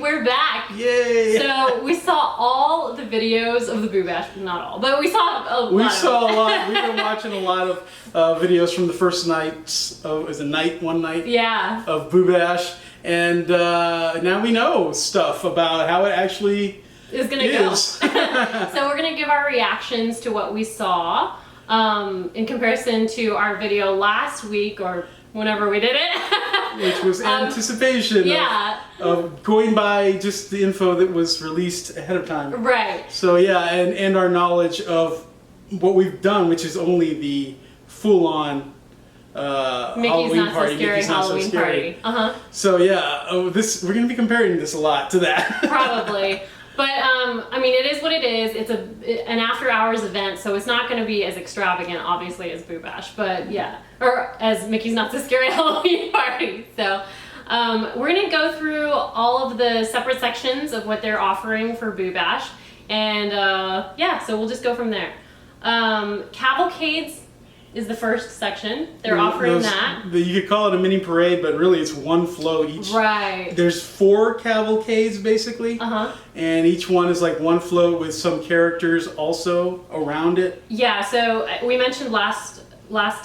We're back. Yay! So we saw all the videos of the Boo Bash, not all, but we saw a lot. We saw a lot. We've been watching a lot of videos from the first nights of, one night? Yeah. Of Boo Bash, and now we know stuff about how it actually is gonna go. So we're gonna give our reactions to what we saw in comparison to our video last week or whenever we did it. Which was anticipation of going by just the info that was released ahead of time. Right. So yeah, and our knowledge of what we've done, which is only the full-on Halloween party. Mickey's Not So Scary. So yeah, we're going to be comparing this a lot to that. Probably. But, I mean, it is what it is. It's an after-hours event, so it's not going to be as extravagant, obviously, as Boo Bash. But, yeah. Or as Mickey's Not So Scary Halloween Party. So, we're going to go through all of the separate sections of what they're offering for Boo Bash. And, yeah, so we'll just go from there. Cavalcades is the first section. They're offering that. You could call it a mini parade, but really it's one float each. Right. There's 4 cavalcades basically. And each one is like one float with some characters also around it. Yeah, so we mentioned last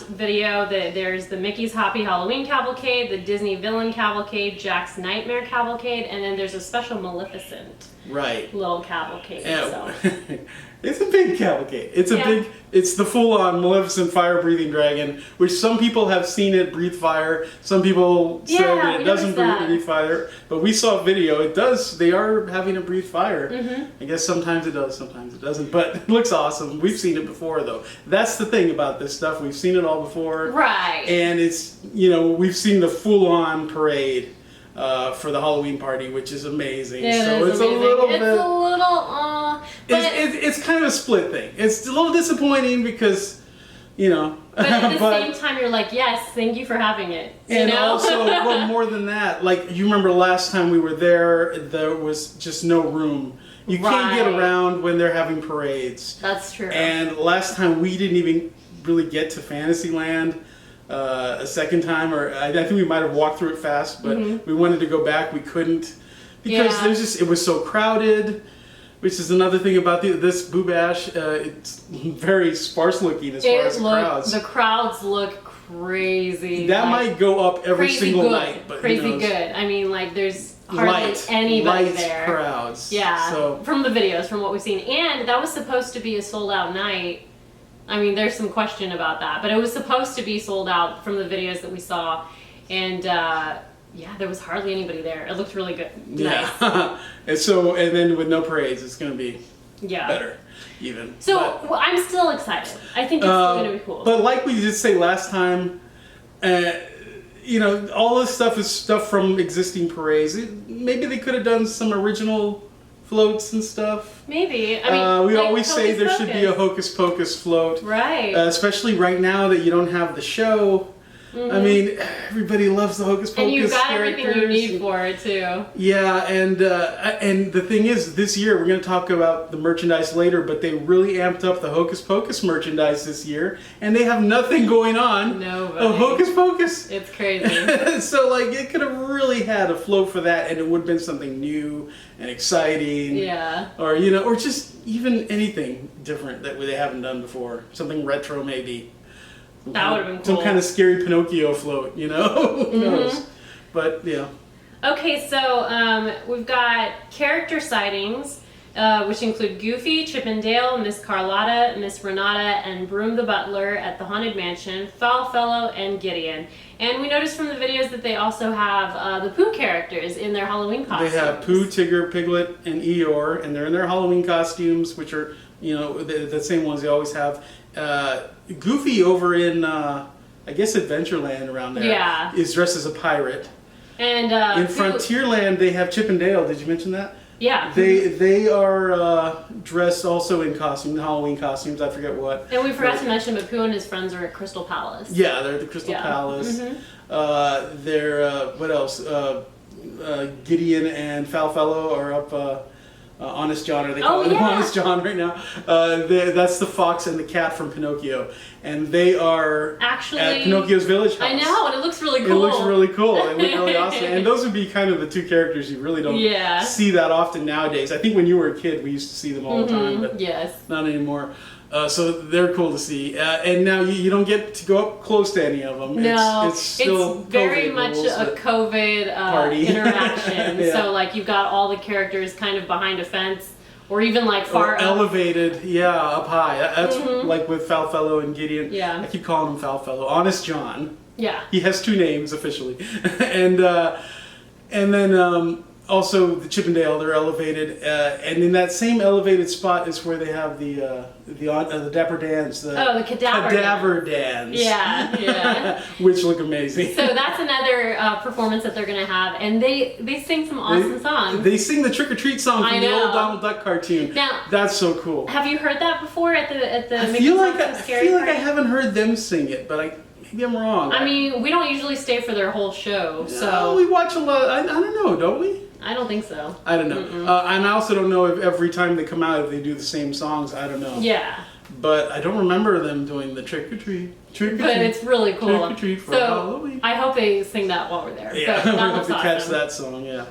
video that there's the Mickey's Happy Halloween Cavalcade, the Disney Villain Cavalcade, Jack's Nightmare Cavalcade, and then there's a special Maleficent little cavalcade. So. It's a big cavalcade. It's the full-on Maleficent fire-breathing dragon, which some people have seen it breathe fire. Some people say that it doesn't breathe fire. But we saw a video. It does. They are having it breathe fire. I guess sometimes it does, sometimes it doesn't. But it looks awesome. We've seen it before, though. That's the thing about this stuff. We've seen it all before. Right. And it's, we've seen the full-on parade for the Halloween party, which is amazing. It's a amazing. little bit. It's kind of a split thing. It's a little disappointing because, But at the same time, you're like, yes, thank you for having it. And also, well, more than that, like you remember last time we were there was just no room. You can't get around when they're having parades. That's true. And last time we didn't even really get to Fantasyland. A second time, or I think we might have walked through it fast, but we wanted to go back. We couldn't because it was so crowded, which is another thing about this Boo Bash. It's very sparse looking as far as crowds. The crowds look crazy. That might go up every single night, but crazy good. I mean, like there's hardly anybody there. Crowds. Yeah. So from the videos, from what we've seen, and that was supposed to be a sold out night. I mean, there's some question about that, but it was supposed to be sold out from the videdos that we saw, and yeah, there was hardly anybody there. It looked really good. Yeah. Nice. and then with no parades, it's going to be better, even. So I'm still excited. I think it's still going to be cool. But like we did say last time, all this stuff is stuff from existing parades. Maybe they could have done some original floats and stuff. Maybe. I mean, we always say there should be a Hocus Pocus float. Right. Especially right now that you don't have the show. I mean, everybody loves the Hocus Pocus. And you've got characters. everything you need for it too. Yeah, and the thing is, this year we're going to talk about the merchandise later, but they really amped up the Hocus Pocus merchandise this year, and they have nothing going on. Nobody. Hocus Pocus. It's crazy. So like, it could have really had a float for that, and it would have been something new and exciting. Yeah. Or or just even anything different that they haven't done before. Something retro maybe. That would have been cool. Some kind of scary Pinocchio float, Who knows? But, yeah. Okay, so we've got character sightings, which include Goofy, Chip and Dale, Miss Carlotta, Miss Renata, and Broom the Butler at the Haunted Mansion, Foulfellow, and Gideon. And we noticed from the videos that they also have the Pooh characters in their Halloween costumes. They have Pooh, Tigger, Piglet, and Eeyore, and they're in their Halloween costumes, which are, the same ones they always have. Goofy over in, I guess, Adventureland around there is dressed as a pirate. And in Frontierland, they have Chip and Dale. Did you mention that? Yeah. They are dressed also in Halloween costumes. I forget what. And we forgot to mention, but Pooh and his friends are at Crystal Palace. Yeah, they're at the Crystal Palace. They're what else? Gideon and Foulfellow are up Honest John, or they call him Honest John right now. That's the fox and the cat from Pinocchio, and they are actually at Pinocchio's village house. I know, and it looks really cool. It looks really cool. They look really awesome, and those would be kind of the two characters you really don't see that often nowadays. I think when you were a kid, we used to see them all the time, but not anymore. So they're cool to see, and now you don't get to go up close to any of them. No, it's still very much a COVID party interaction. So like you've got all the characters kind of behind a fence, or even like far up. Elevated, up high. That's like with Foulfellow and Gideon. Yeah, I keep calling him Foulfellow. Honest John. Yeah, he has 2 names officially, and then. Also, the Chippendale, they're elevated, and in that same elevated spot is where they have the Dapper Dans, the Cadaver Dans. Yeah. Which look amazing. So that's another performance that they're going to have, and they sing some awesome songs. They sing the Trick or Treat song from the old Donald Duck cartoon. Now, that's so cool. Have you heard that before at the I feel like I haven't heard them sing it, but maybe I'm wrong. I mean, we don't usually stay for their whole show, so we watch a lot. I don't know, don't we? I don't think so. I don't know. And I also don't know if every time they come out, if they do the same songs. I don't know. Yeah. But I don't remember them doing the Trick or Treat. But it's really cool. Trick or Treat for Halloween. I hope they sing that while we're there. Yeah, so we that have to awesome. catch that song, yeah.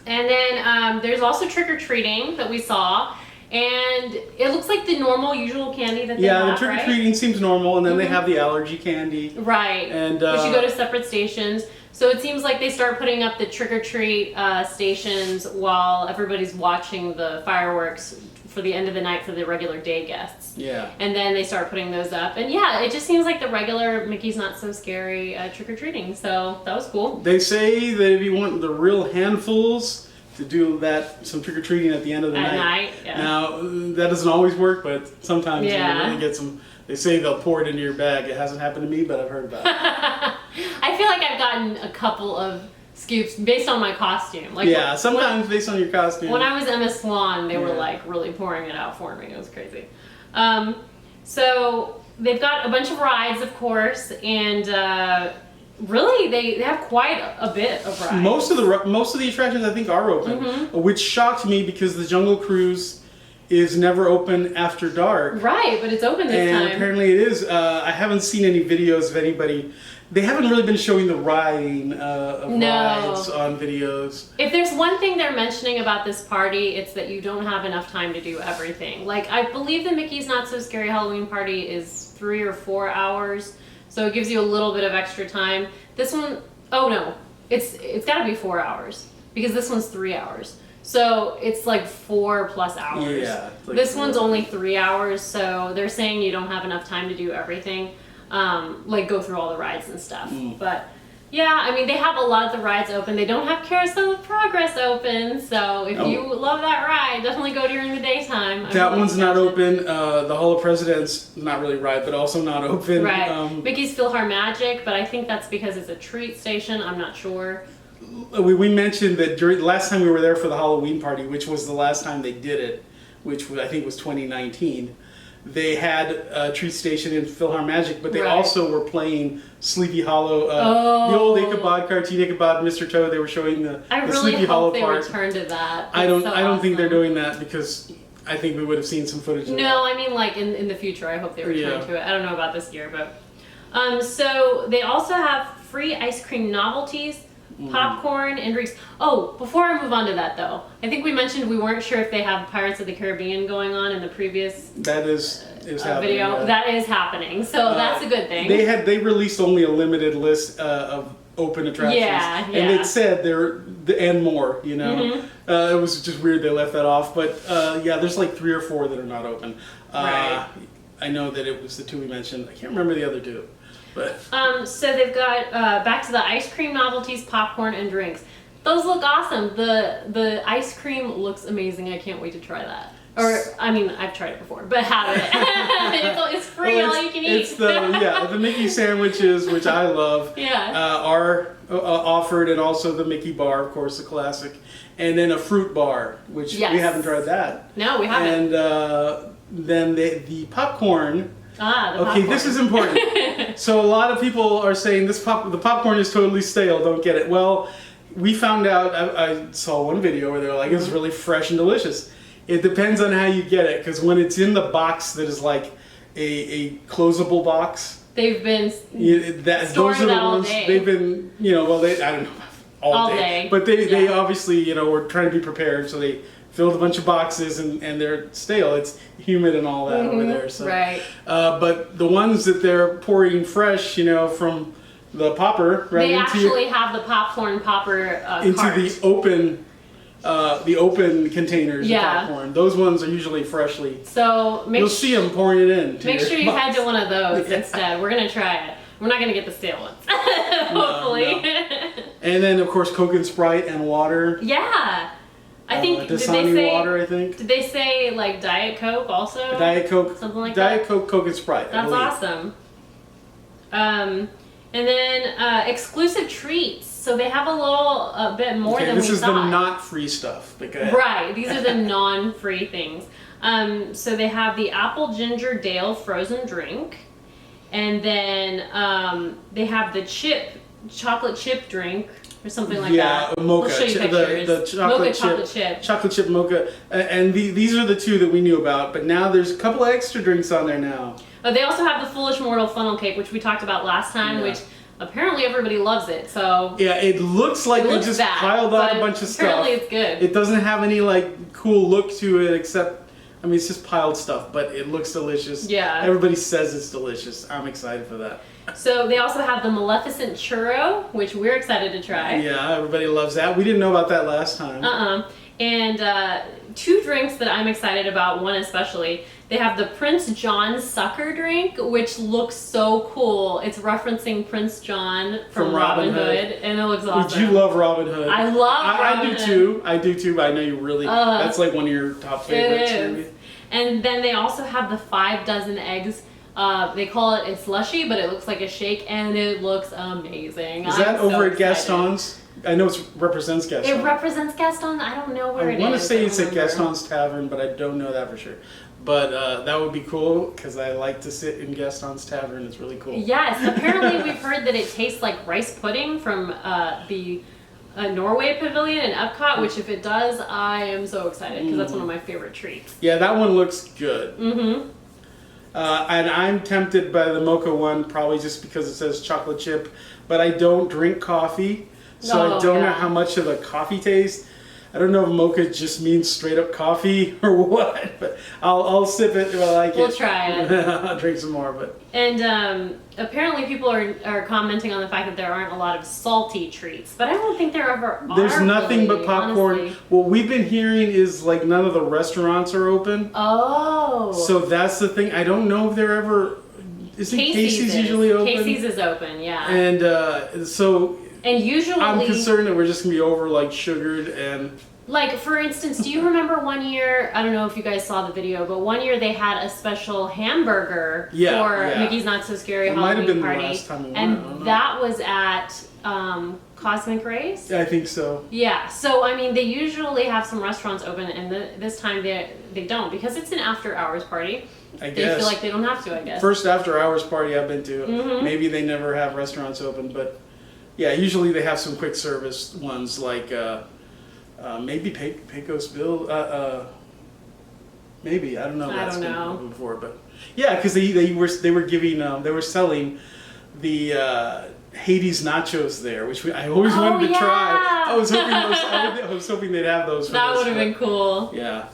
And then there's also Trick or Treating that we saw. And it looks like the normal, usual candy that they have, the Trick or Treating seems normal, and then they have the allergy candy. Right. And which you go to separate stations. So it seems like they start putting up the trick-or-treat stations while everybody's watching the fireworks for the end of the night for the regular day guests. Yeah. And then they start putting those up. And yeah, it just seems like the regular Mickey's Not So Scary trick-or-treating. So that was cool. They say that if you want the real handfuls, to do some trick-or-treating at the end of the night. At night, yeah. Now, that doesn't always work, but sometimes you really get some... They say they'll pour it into your bag. It hasn't happened to me, but I've heard about it. I feel like I've gotten a couple of scoops based on my costume. Like sometimes based on your costume. When I was Emma Swan, they were like really pouring it out for me. It was crazy. So they've got a bunch of rides, of course, and really they have quite a bit of rides. Most of the attractions I think are open, which shocked me because the Jungle Cruise is never open after dark. Right, but it's open this time. And apparently it is. I haven't seen any videos of anybody. They haven't really been showing the riding of rides on videos. If there's one thing they're mentioning about this party, it's that you don't have enough time to do everything. Like, I believe the Mickey's Not So Scary Halloween Party is 3 or 4 hours, so it gives you a little bit of extra time. This one, oh no, it's got to be 4 hours, because this one's 3 hours. So it's like 4+ hours. Yeah. Like this one's only 3 hours, so they're saying you don't have enough time to do everything, like go through all the rides and stuff. But yeah, I mean, they have a lot of the rides open. They don't have Carousel of Progress open, so if you love that ride, definitely go during the daytime. That one's not open. The Hall of Presidents, not really ride, but also not open. Right. Mickey's PhilharMagic, but I think that's because it's a treat station. I'm not sure. We mentioned that during the last time we were there for the Halloween party, which was the last time they did it, which I think was 2019, they had a treat station in PhilharMagic, but they also were playing Sleepy Hollow, the old Ichabod cartoon, Ichabod, Mr. Toad. They were showing the Sleepy Hollow part. I really hope they return to that. I don't think they're doing that because I think we would have seen some footage of that. No, I mean like in the future. I hope they return to it. I don't know about this year, but so they also have free ice cream novelties, popcorn, and drinks. Oh, before I move on to that though, I think we mentioned we weren't sure if they have Pirates of the Caribbean going on in the previous that is happening, video. yeah. That is happening, so that's a good thing. They released only a limited list of open attractions, and it said there and more. You know, it was just weird they left that off, but there's like 3 or 4 that are not open. Right. I know that it was the 2 we mentioned. I can't remember the other 2. But. So they've got back to the ice cream novelties, popcorn, and drinks. Those look awesome. The ice cream looks amazing. I can't wait to try that. Or I mean, I've tried it before, but have it. It's free, all you can eat. It's the Mickey sandwiches, which I love. Are offered, and also the Mickey bar, of course, the classic, and then a fruit bar, which we haven't tried that. No, we haven't. And then the popcorn. Popcorn. This is important. So a lot of people are saying the popcorn is totally stale. Don't get it. Well, we found out, I saw one video where they're like, it's really fresh and delicious. It depends on how you get it, because when it's in the box that is like a closable box, they've been those are the ones they've been, I don't know, all day. But they obviously, were trying to be prepared, so they filled a bunch of boxes and they're stale. It's humid and all that over there. So. Right. But the ones that they're pouring fresh, from the popper, right? They actually have the popcorn popper into cart. the open containers of popcorn. Those ones are usually freshly. So you'll see them pouring it in. Make sure you head to one of those instead. We're gonna try it. We're not gonna get the stale ones, hopefully. No. And then of course Coke and Sprite and water. Yeah. I think did Dasani they say water? I think. Did they say like Diet Coke also? Diet Coke. Something like Diet that. Coke, Coke and Sprite. That's awesome. And then exclusive treats. So they have a little bit more than we thought. This is the not free stuff. Right. These are the non-free things. So they have the apple ginger Dale frozen drink, and then they have the chocolate chip drink. Or something like that. Yeah, mocha. We'll show you pictures. The chocolate chip mocha. And these are the two that we knew about, but now there's a couple of extra drinks on there now. Oh, they also have the Foolish Mortal funnel cake, which we talked about last time, which apparently everybody loves it. So yeah, it looks like they just piled on a bunch of stuff. Apparently it's good. It doesn't have any cool look to it, except it's just piled stuff, but it looks delicious. Yeah. Everybody says it's delicious. I'm excited for that. So they also have the Maleficent churro, which we're excited to try. Yeah, everybody loves that. We didn't know about that last time. And two drinks that I'm excited about, one especially. They have the Prince John Sucker drink, which looks so cool. It's referencing Prince John from Robin Hood, and it looks awesome. You love Robin Hood. I love Robin Hood. I do too, but I know you really, that's like one of your top favorites. It is. And then they also have the 5 dozen eggs. They call it a slushy, but it looks like a shake, and it looks amazing. Is that over at Gaston's? I know it represents Gaston. It represents Gaston? I don't know where it is. I want to say it's at Gaston's Tavern, but I don't know that for sure. But that would be cool, because I like to sit in Gaston's Tavern. It's really cool. Yes, apparently we've heard that it tastes like rice pudding from the Norway Pavilion in Epcot, which if it does, I am so excited, because that's one of my favorite treats. Yeah, that one looks good. Mm-hmm. And I'm tempted by the mocha one, probably just because it says chocolate chip, but I don't drink coffee, so I don't know how much of the coffee taste. I don't know if mocha just means straight up coffee or what, but I'll sip it if I like it. We'll try it. I'll drink some more, but. And apparently people are commenting on the fact that there aren't a lot of salty treats, but I don't think there ever are. There's nothing really, but popcorn. honestly. What we've been hearing is none of the restaurants are open. Oh. So that's the thing. I don't know if they're ever. Isn't Casey's usually open? Casey's is open, yeah. And so. And usually, I'm concerned that we're just gonna be over sugared and. For instance, do you remember one year? I don't know if you guys saw the video, but one year they had a special hamburger for Mickey's Not So Scary Halloween Party, last time we went, and that was at Cosmic Race. I think so. Yeah. So they usually have some restaurants open, and this time they don't, because it's an after-hours party. I guess. They feel like they don't have to. I guess. First after-hours party I've been to. Mm-hmm. Maybe they never have restaurants open, but. Yeah, usually they have some quick service ones maybe Pecos Bill. Maybe I don't know. I don't know before, but yeah, because they were giving they were selling the Hades nachos there, which I always wanted to try. I was hoping they'd have those. That would have been cool. Yeah.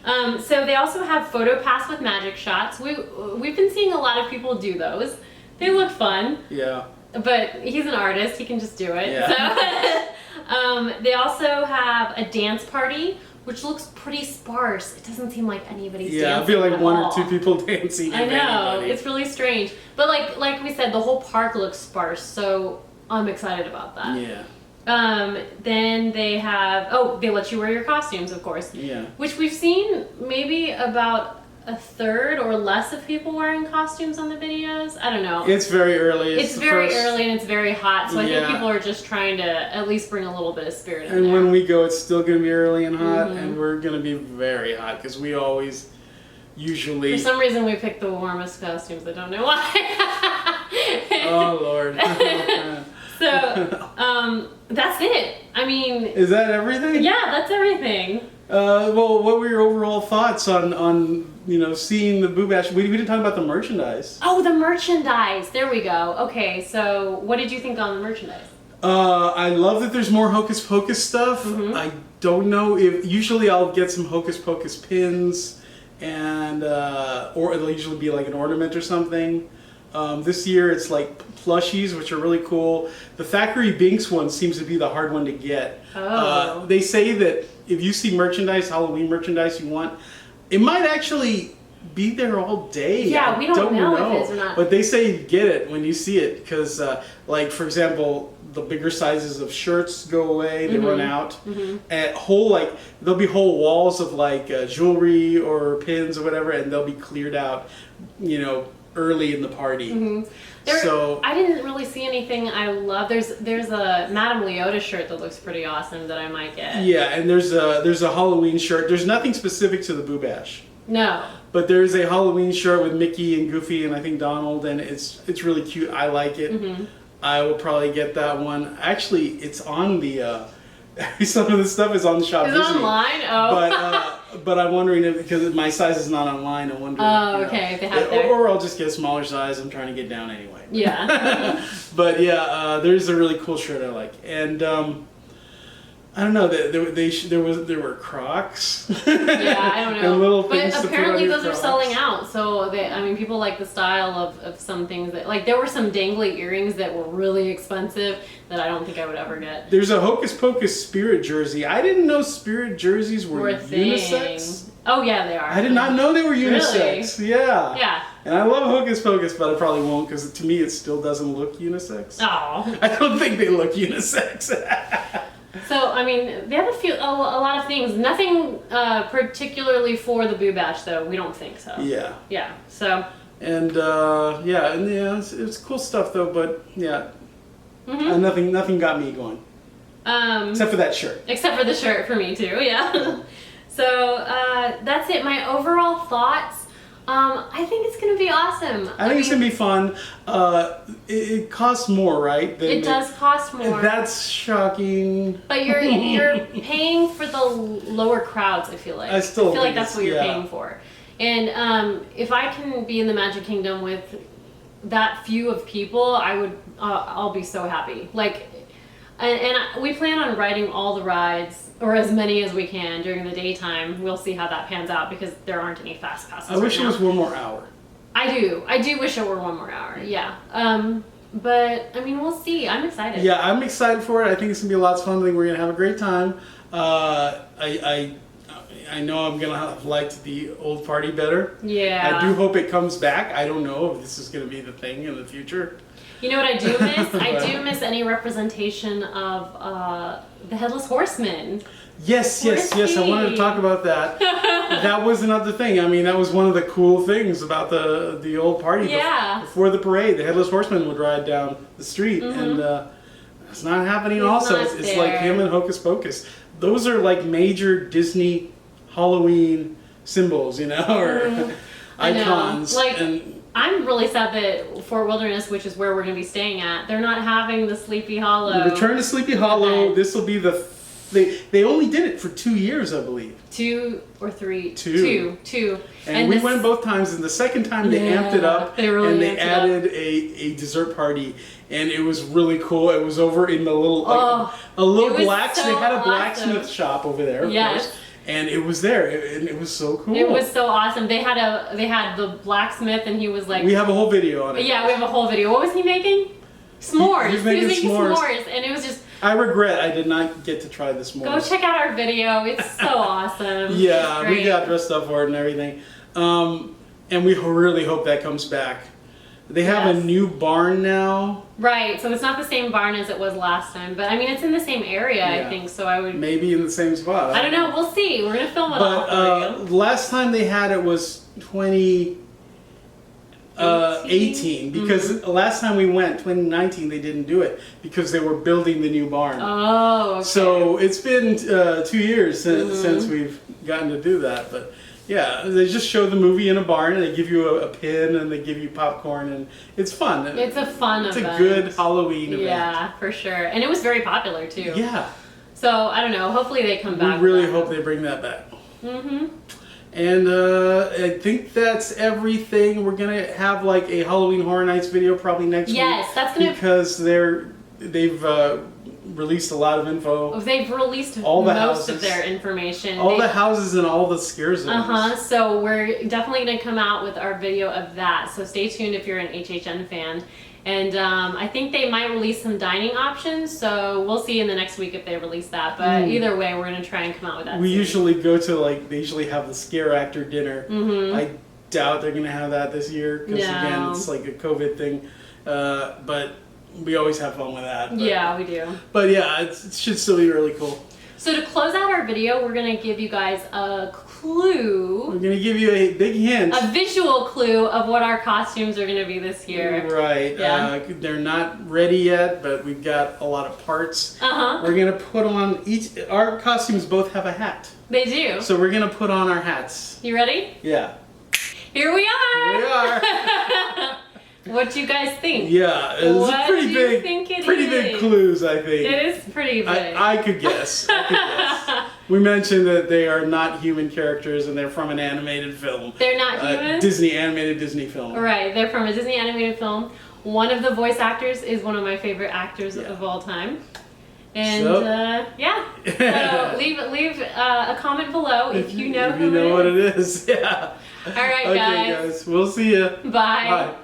So they also have PhotoPass with magic shots. We've been seeing a lot of people do those. They look fun. Yeah. But he's an artist, he can just do it. Yeah. So, they also have a dance party, which looks pretty sparse. It doesn't seem like anybody's dancing. Yeah, I feel like at one all. or two people dancing. I know, anybody. it's really strange. But like we said, the whole park looks sparse, so I'm excited about that. Yeah. Then they have, they let you wear your costumes, of course. Yeah. Which we've seen maybe about a third or less of people wearing costumes on the videos. I don't know. It's very early. It's very early and it's very hot, so I think people are just trying to at least bring a little bit of spirit in there. And when we go, it's still going to be early and hot, and we're going to be very hot because we always usually. For some reason, we picked the warmest costumes. I don't know why. Oh Lord. So, That's it. I mean, Is that everything? yeah, that's everything. Well, what were your overall thoughts on seeing the Boo Bash? We didn't talk about the merchandise. Oh, the merchandise. There we go. Okay, so what did you think on the merchandise? I love that there's more Hocus Pocus stuff. I don't know if usually I'll get some Hocus Pocus pins, and or it'll usually be like an ornament or something. This year it's like plushies, which are really cool. The Thackeray Binks one seems to be the hard one to get. Oh. They say that if you see merchandise, Halloween merchandise you want, it might actually be there all day. Yeah, we don't know if it is or not. But they say get it when you see it because, like for example, the bigger sizes of shirts go away; they run out. And there'll be whole walls of like jewelry or pins or whatever, and they'll be cleared out, early in the party. So I didn't really see anything I love. There's a Madame Leota shirt that looks pretty awesome that I might get. yeah, and there's a Halloween shirt. There's nothing specific to the Boo Bash. No. But there's a Halloween shirt with Mickey and Goofy and I think Donald, and it's really cute. I like it. I will probably get that one. Actually, it's on the some of the stuff is on the shop. Is it online? Oh. But I'm wondering if, because my size is not online, I'm wondering. Oh, okay. If they have it there. Or I'll just get a smaller size. I'm trying to get down anyway. Yeah. But yeah, there's a really cool shirt I like, and I don't know. There were Crocs. Yeah, I don't know. And little things but to put apparently on your those are Crocs. selling out. So people like the style of some things that, like, there were some dangly earrings that were really expensive that I don't think I would ever get. There's a Hocus Pocus Spirit jersey. I didn't know Spirit jerseys were a thing. unisex. Oh yeah, they are. I did not know they were unisex. Really? Yeah. Yeah. And I love Hocus Pocus, but I probably won't because to me it still doesn't look unisex. Oh. I don't think they look unisex. So, I mean, they have a lot of things. Nothing particularly for the Boo Bash, though. We don't think so. Yeah. Yeah. So. And it's cool stuff though. But yeah, nothing got me going. Except for that shirt. Except for the shirt for me too. Yeah. So that's it. My overall thoughts. I think it's gonna be awesome. I think it's gonna be fun. It costs more, right? It does cost more. That's shocking. But you're paying for the lower crowds. I feel like. I feel like that's what you're paying for. And if I can be in the Magic Kingdom with that few of people, I'll be so happy. Like, and we plan on riding all the rides, or as many as we can during the daytime. We'll see how that pans out because there aren't any fast passes. I wish it was one more hour. I do wish it were one more hour. Yeah. But I mean, we'll see. I'm excited. Yeah, I'm excited for it. I think it's gonna be lots of fun. I think we're gonna have a great time. I know I'm gonna have liked the old party better. Yeah. I do hope it comes back. I don't know if this is gonna be the thing in the future. You know what I do miss? I do miss any representation of the Headless Horseman. Yes. I wanted to talk about that. That was another thing. I mean, that was one of the cool things about the old party. Yeah. Before the parade, the Headless Horseman would ride down the street, and it's not happening. He's also, not it's like there. him and Hocus Pocus. Those are like major Disney Halloween symbols, or icons. Like, I'm really sad that Fort Wilderness, which is where we're going to be staying at, they're not having the Sleepy Hollow. Return to Sleepy Hollow. This will be they only did it for 2 years, I believe. 2 or 3? Two. Two. And we went both times, and the second time they amped it up, they really and they amped it added a dessert party, and it was really cool. It was over in the little blacksmith. They had a blacksmith shop over there, of course, and it was there, and it was so cool. It was so awesome. They had the blacksmith, and he was like. We have a whole video on it. Yeah, we have a whole video. What was he making? S'mores. He was making s'mores, and it was just. I regret I did not get to try this more. Go check out our video. It's so awesome. Yeah, we got dressed up for it and everything. And we really hope that comes back. They have a new barn now. Right, so it's not the same barn as it was last time, but I mean it's in the same area, I think. So I would maybe in the same spot. I don't know. We'll see. We're gonna film it all for you. Last time they had it was 2018 because last time we went 2019 they didn't do it because they were building the new barn. Oh, okay. So it's been 2 years since we've gotten to do that, but Yeah, they just show the movie in a barn, and they give you a pin, and they give you popcorn, and it's fun. It's a fun event. It's a good Halloween event. Yeah, for sure. And it was very popular, too. Yeah. So, I don't know. Hopefully they come back. We really hope they bring that back. Mm-hmm. And I think that's everything. We're going to have like a Halloween Horror Nights video probably next week. Yes, that's going to... Because they've released a lot of info. They've released all the most houses, of their information. All the houses and all the scare zones. Uh-huh. So we're definitely going to come out with our video of that. So stay tuned if you're an HHN fan. And I think they might release some dining options, so we'll see in the next week if they release that. But either way, we're going to try and come out with that. We usually go to, they usually have the scare actor dinner. I doubt they're going to have that this year, because again, it's like a COVID thing. But we always have fun with that. But, yeah, we do. But yeah, it should still be really cool. So to close out our video, we're going to give you guys a clue. We're going to give you a big hint. A visual clue of what our costumes are going to be this year. Right. Yeah. They're not ready yet, but we've got a lot of parts. Uh-huh. We're going to put on our costumes both have a hat. They do. So we're going to put on our hats. You ready? Yeah. Here we are. Here we are. What do you guys think? Yeah, it's what pretty do big, you think it pretty is? big clues, I think. It is pretty big. I could guess. We mentioned that they are not human characters and they're from an animated film. They're not human? Animated Disney film. Right, they're from a Disney animated film. One of the voice actors is one of my favorite actors of all time. And yeah, so leave a comment below if you know who it is. What it is. Yeah. All right, okay, guys. We'll see you. Bye. Bye.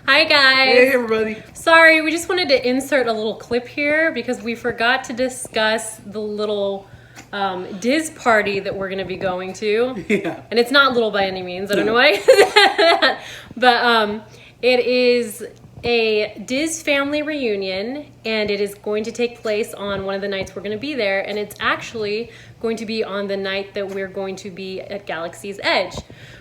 Hi guys. Hey everybody. Sorry, we just wanted to insert a little clip here because we forgot to discuss the little Diz party that we're going to be going to. Yeah. And it's not little by any means. I don't know why I said that. But it is a Diz family reunion, and it is going to take place on one of the nights we're going to be there, and it's actually going to be on the night that we're going to be at Galaxy's Edge,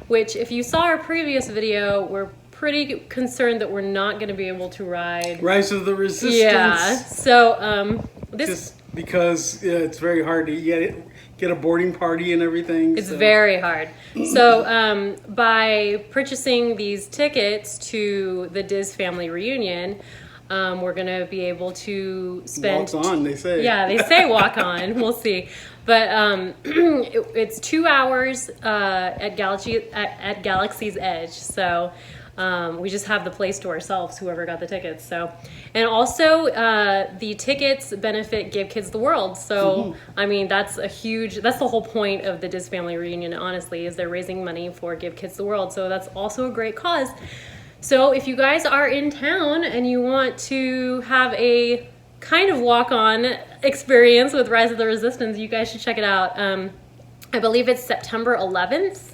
which if you saw our previous video, we're pretty concerned that we're not going to be able to ride Rise of the Resistance. Yeah, so just because it's very hard to get a boarding party and everything. It's very hard. So by purchasing these tickets to the Diz family reunion, we're going to be able to spend... Walk on, they say. Yeah, they say walk on. We'll see. But it's 2 hours at Galaxy's Edge. So we just have the place to ourselves, whoever got the tickets. So, and also the tickets benefit Give Kids the World. So, I mean, that's the whole point of the Diz family reunion, honestly, is they're raising money for Give Kids the World. So that's also a great cause. So if you guys are in town and you want to have a kind of walk-on experience with Rise of the Resistance, you guys should check it out. I believe it's September 11th.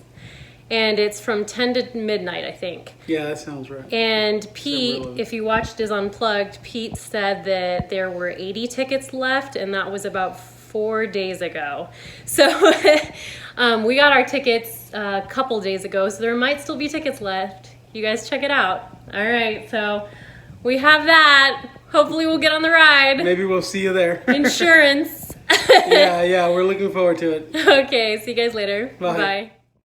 And it's from 10 to midnight, I think. Yeah, that sounds right. And Pete, if you watched Diz Unplugged, Pete said that there were 80 tickets left, and that was about 4 days ago. So we got our tickets a couple days ago, so there might still be tickets left. You guys check it out. All right, so we have that. Hopefully we'll get on the ride. Maybe we'll see you there. Insurance. Yeah, we're looking forward to it. Okay, see you guys later. Bye. Bye.